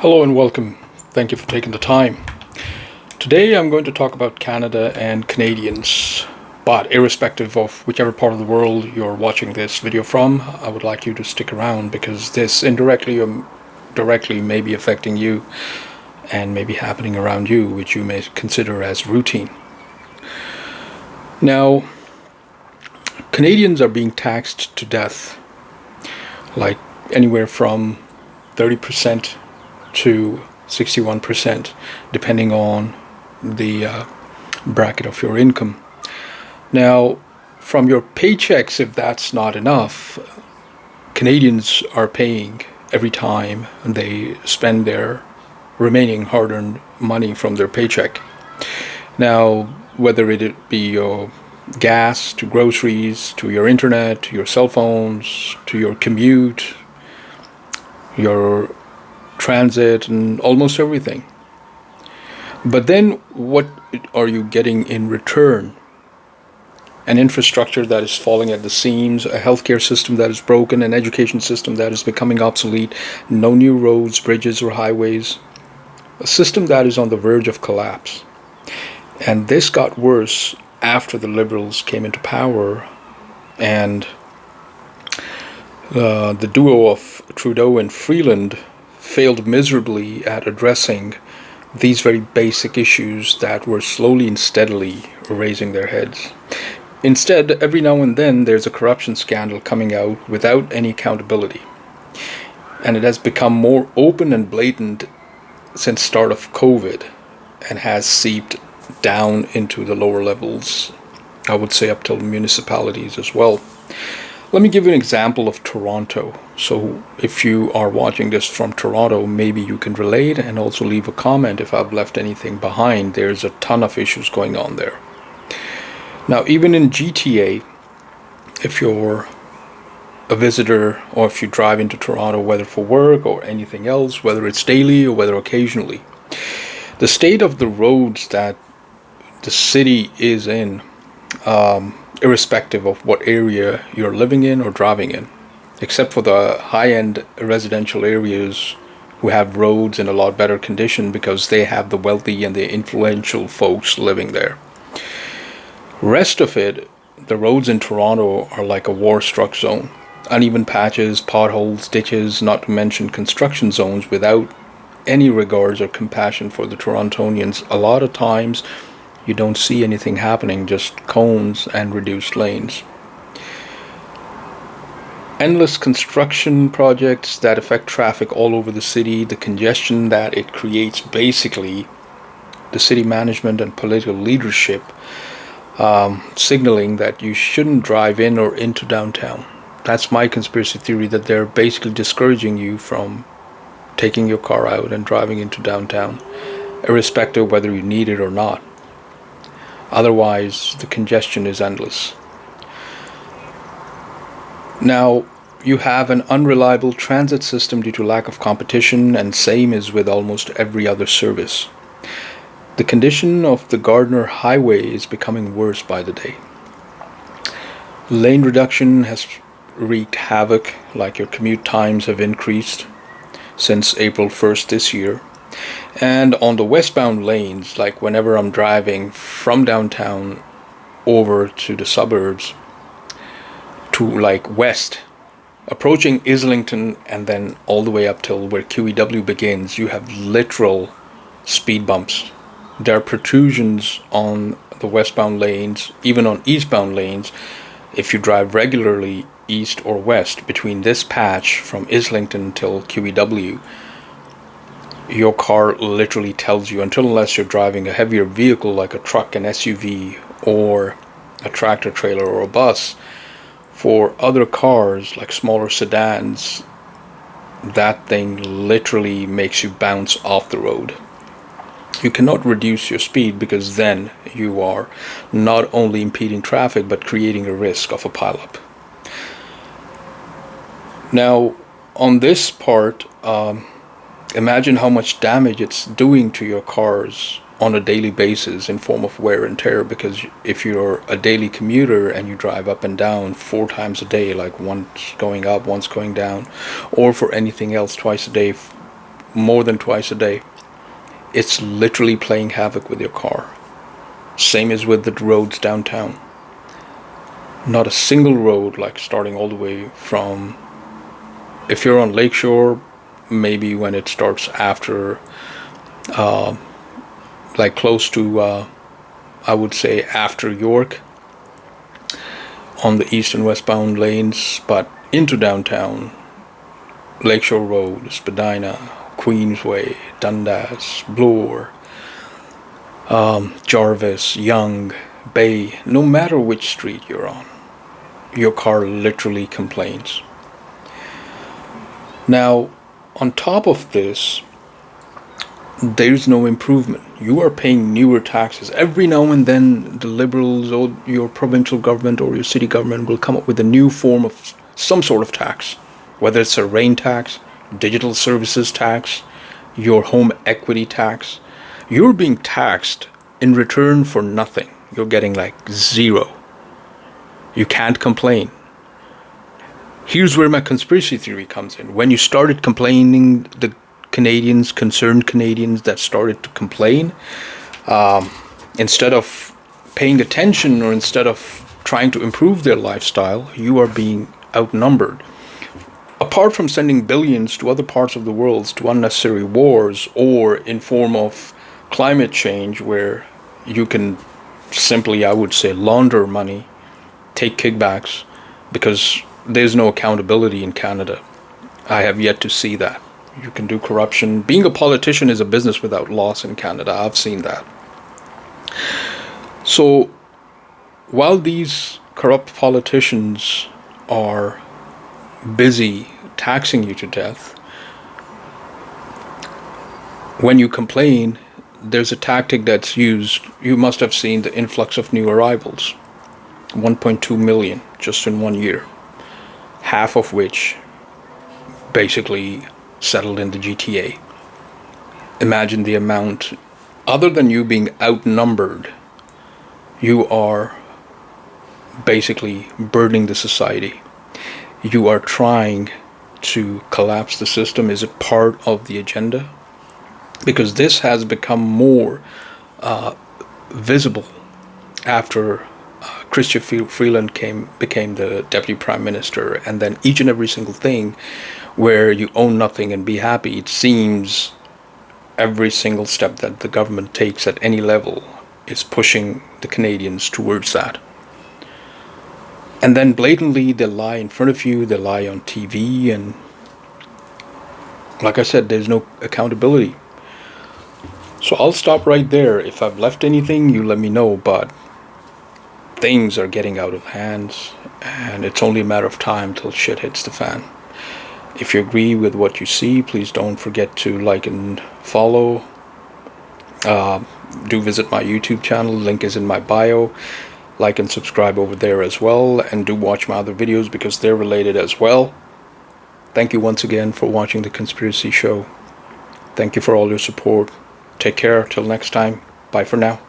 Hello and welcome. Thank you for taking the time. Today I'm going to talk about Canada and Canadians. But irrespective of whichever part of the world you're watching this video from, I would like you to stick around because this indirectly or directly may be affecting you and may be happening around you, which you may consider as routine. Now, Canadians are being taxed to death, like anywhere from 30% to 61%, depending on the bracket of your income. Now, from your paychecks, if that's not enough, Canadians are paying every time they spend their remaining hard-earned money from their paycheck. Now, whether it be your gas, to groceries, to your internet, to your cell phones, to your commute, your transit, and almost everything. But then what are you getting in return? An infrastructure that is falling at the seams, a healthcare system that is broken, an education system that is becoming obsolete, no new roads, bridges, or highways, a system that is on the verge of collapse. And this got worse after the Liberals came into power and the duo of Trudeau and Freeland failed miserably at addressing these very basic issues that were slowly and steadily raising their heads. Instead, every now and then there's a corruption scandal coming out without any accountability. And it has become more open and blatant since start of COVID and has seeped down into the lower levels, I would say up till municipalities as well. Let me give you an example of Toronto. So if you are watching this from Toronto, maybe you can relate and also leave a comment if I've left anything behind. There's a ton of issues going on there. Now, even in GTA, if you're a visitor or if you drive into Toronto, whether for work or anything else, whether it's daily or whether occasionally, the state of the roads that the city is in, irrespective of what area you're living in or driving in, except for the high-end residential areas who have roads in a lot better condition because they have the wealthy and the influential folks living there. Rest of it, the roads in Toronto are like a war-struck zone. Uneven patches, potholes, ditches, not to mention construction zones without any regards or compassion for the Torontonians. A lot of times you don't see anything happening, just cones and reduced lanes. Endless construction projects that affect traffic all over the city, the congestion that it creates, basically the city management and political leadership signaling that you shouldn't drive in or into downtown. That's my conspiracy theory, that they're basically discouraging you from taking your car out and driving into downtown, irrespective of whether you need it or not. Otherwise, the congestion is endless. Now, you have an unreliable transit system due to lack of competition, and same is with almost every other service. The condition of the Gardner Highway is becoming worse by the day. Lane reduction has wreaked havoc, like your commute times have increased since April 1st this year. And on the westbound lanes, like whenever I'm driving from downtown over to the suburbs to like west, approaching Islington and then all the way up till where QEW begins, you have literal speed bumps. There are protrusions on the westbound lanes, even on eastbound lanes. If you drive regularly east or west between this patch from Islington till QEW, your car literally tells you, unless you're driving a heavier vehicle like a truck, an SUV, or a tractor trailer or a bus, for other cars like smaller sedans, that thing literally makes you bounce off the road. You cannot reduce your speed because then you are not only impeding traffic but creating a risk of a pileup. Now, on this part, imagine how much damage it's doing to your cars on a daily basis in form of wear and tear, because if you're a daily commuter and you drive up and down 4 times a day, like once going up, once going down, or for anything else twice a day more than twice a day, it's literally playing havoc with your car. Same as with the roads downtown. Not a single road, like starting all the way from, if you're on Lakeshore, maybe when it starts after, like close to, I would say after York, on the east and westbound lanes, but into downtown, Lakeshore Road, Spadina, Queensway, Dundas, Bloor, Jarvis, Young, Bay, no matter which street you're on, your car literally complains. Now, on top of this, there's no improvement. You are paying newer taxes. Every now and then, the Liberals or your provincial government or your city government will come up with a new form of some sort of tax, whether it's a rain tax, digital services tax, your home equity tax. You're being taxed in return for nothing. You're getting like zero. You can't complain. Here's where my conspiracy theory comes in. When you started complaining, the Canadians, concerned Canadians that started to complain, instead of paying attention or instead of trying to improve their lifestyle, you are being outnumbered. Apart from sending billions to other parts of the world to unnecessary wars, or in form of climate change where you can simply, I would say, launder money, take kickbacks, because there's no accountability in Canada. I have yet to see that. You can do corruption. Being a politician is a business without loss in Canada. I've seen that. So while these corrupt politicians are busy taxing you to death, when you complain, there's a tactic that's used. You must have seen the influx of new arrivals. 1.2 million just in 1 year. Half of which basically settled in the GTA. Imagine the amount. Other than you being outnumbered, you are basically burdening the society. You are trying to collapse the system. Is it part of the agenda? Because this has become more visible after Chrystia Freeland became the Deputy Prime Minister, and then each and every single thing where you own nothing and be happy, it seems every single step that the government takes at any level is pushing the Canadians towards that. And then blatantly they lie in front of you, they lie on TV, and like I said, there's no accountability. So I'll stop right there. If I've left anything, you let me know, but things are getting out of hands, and it's only a matter of time till shit hits the fan. If you agree with what you see, please don't forget to like and follow. Do visit my YouTube channel. Link is in my bio. Like and subscribe over there as well. And do watch my other videos because they're related as well. Thank you once again for watching The Conspiracy Show. Thank you for all your support. Take care. Till next time. Bye for now.